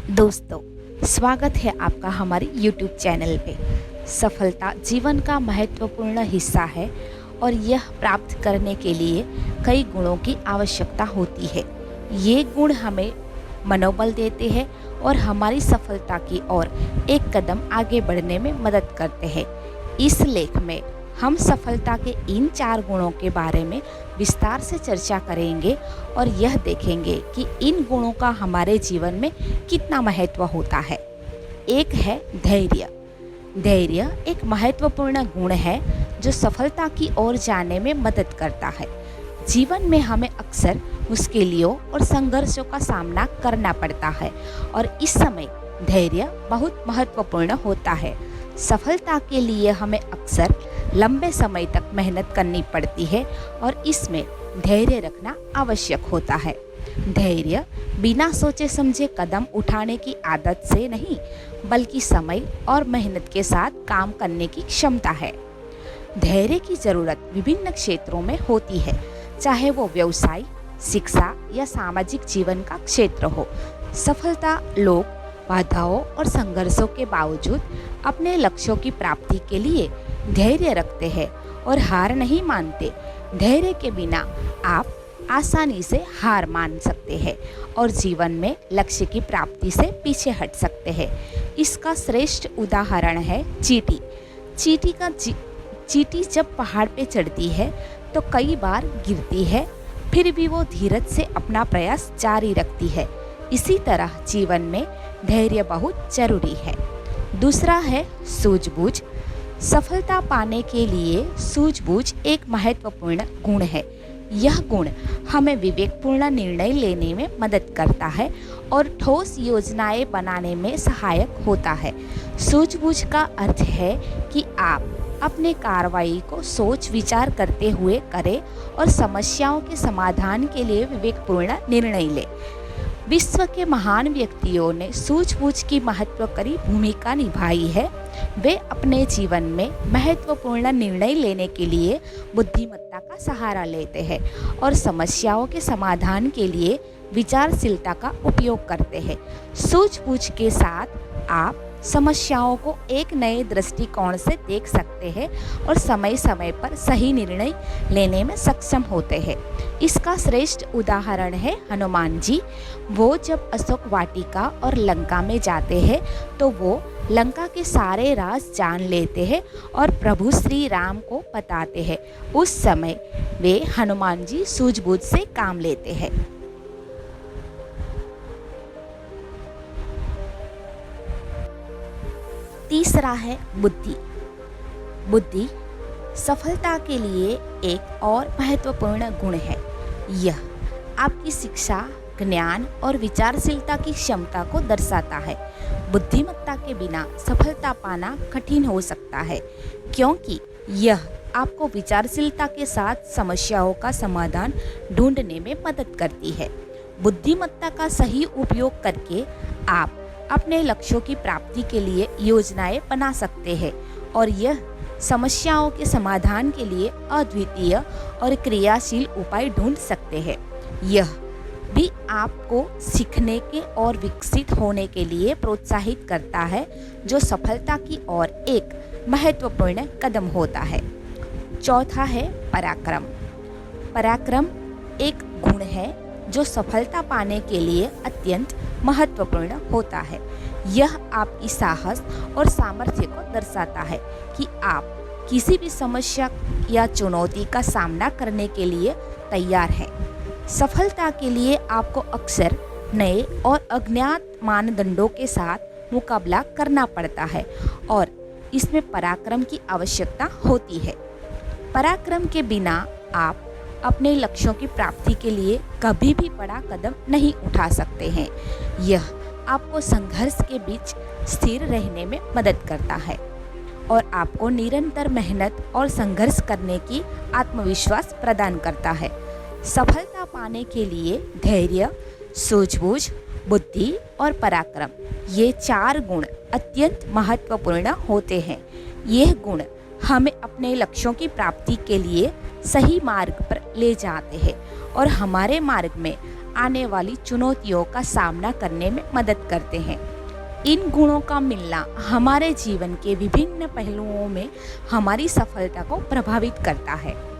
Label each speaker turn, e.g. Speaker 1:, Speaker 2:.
Speaker 1: दोस्तों, स्वागत है आपका हमारे YouTube चैनल पे। सफलता जीवन का महत्वपूर्ण हिस्सा है और यह प्राप्त करने के लिए कई गुणों की आवश्यकता होती है। ये गुण हमें मनोबल देते हैं और हमारी सफलता की ओर एक कदम आगे बढ़ने में मदद करते हैं। इस लेख में हम सफलता के इन 4 गुणों के बारे में विस्तार से चर्चा करेंगे और यह देखेंगे कि इन गुणों का हमारे जीवन में कितना महत्व होता है। एक है धैर्य। धैर्य एक महत्वपूर्ण गुण है जो सफलता की ओर जाने में मदद करता है। जीवन में हमें अक्सर मुश्किलों और संघर्षों का सामना करना पड़ता है और इस समय धैर्य बहुत महत्वपूर्ण होता है। सफलता के लिए हमें अक्सर लंबे समय तक मेहनत करनी पड़ती है और इसमें धैर्य रखना आवश्यक होता है। धैर्य बिना सोचे समझे कदम उठाने की आदत से नहीं, बल्कि समय और मेहनत के साथ काम करने की क्षमता है। धैर्य की ज़रूरत विभिन्न क्षेत्रों में होती है, चाहे वो व्यवसाय, शिक्षा या सामाजिक जीवन का क्षेत्र हो। सफलता लोग बाधाओं और संघर्षों के बावजूद अपने लक्ष्यों की प्राप्ति के लिए धैर्य रखते हैं और हार नहीं मानते। धैर्य के बिना आप आसानी से हार मान सकते हैं और जीवन में लक्ष्य की प्राप्ति से पीछे हट सकते हैं। इसका श्रेष्ठ उदाहरण है चींटी। चींटी जब पहाड़ पे चढ़ती है तो कई बार गिरती है, फिर भी वो धीरज से अपना प्रयास जारी रखती है। इसी तरह जीवन में धैर्य बहुत जरूरी है। दूसरा है सूझबूझ। सफलता पाने के लिए सूझबूझ एक महत्वपूर्ण गुण है। यह गुण हमें विवेकपूर्ण निर्णय लेने में मदद करता है और ठोस योजनाएं बनाने में सहायक होता है। सूझबूझ का अर्थ है कि आप अपने कार्रवाई को सोच विचार करते हुए करें और समस्याओं के समाधान के लिए विवेकपूर्ण निर्णय लें। विश्व के महान व्यक्तियों ने सूझबूझ की महत्वकारी भूमिका निभाई है। वे अपने जीवन में महत्वपूर्ण निर्णय लेने के लिए बुद्धिमत्ता का सहारा लेते हैं और समस्याओं के समाधान के लिए विचारशीलता का उपयोग करते हैं। सूझबूझ के साथ आप समस्याओं को एक नए दृष्टिकोण से देख सकते हैं और समय समय पर सही निर्णय लेने में सक्षम होते हैं। इसका श्रेष्ठ उदाहरण है हनुमान जी। वो जब अशोक वाटिका और लंका में जाते हैं तो वो लंका के सारे राज जान लेते हैं और प्रभु श्री राम को बताते हैं। उस समय वे हनुमान जी सूझबूझ से काम लेते हैं। तीसरा है बुद्धि। बुद्धि सफलता के लिए एक और महत्वपूर्ण गुण है। यह आपकी शिक्षा, ज्ञान और विचारशीलता की क्षमता को दर्शाता है। बुद्धिमत्ता के बिना सफलता पाना कठिन हो सकता है, क्योंकि यह आपको विचारशीलता के साथ समस्याओं का समाधान ढूंढने में मदद करती है। बुद्धिमत्ता का सही उपयोग करके आप अपने लक्ष्यों की प्राप्ति के लिए योजनाएं बना सकते हैं और यह समस्याओं के समाधान के लिए अद्वितीय और क्रियाशील उपाय ढूंढ सकते हैं। यह भी आपको सीखने के और विकसित होने के लिए प्रोत्साहित करता है, जो सफलता की ओर एक महत्वपूर्ण कदम होता है। चौथा है पराक्रम। पराक्रम एक गुण है जो सफलता पाने के लिए अत्यंत महत्वपूर्ण होता है। यह आपकी साहस और सामर्थ्य को दर्शाता है कि आप किसी भी समस्या या चुनौती का सामना करने के लिए तैयार हैं। सफलता के लिए आपको अक्सर नए और अज्ञात मानदंडों के साथ मुकाबला करना पड़ता है और इसमें पराक्रम की आवश्यकता होती है। पराक्रम के बिना आप अपने लक्ष्यों की प्राप्ति के लिए कभी भी बड़ा कदम नहीं उठा सकते हैं। यह आपको संघर्ष के बीच स्थिर रहने में मदद करता है और आपको निरंतर मेहनत और संघर्ष करने की आत्मविश्वास प्रदान करता है। सफलता पाने के लिए धैर्य, सूझबूझ, बुद्धि और पराक्रम, ये 4 गुण अत्यंत महत्वपूर्ण होते हैं। यह गुण हमें अपने लक्ष्यों की प्राप्ति के लिए सही मार्ग पर ले जाते हैं और हमारे मार्ग में आने वाली चुनौतियों का सामना करने में मदद करते हैं। इन गुणों का मिलना हमारे जीवन के विभिन्न पहलुओं में हमारी सफलता को प्रभावित करता है।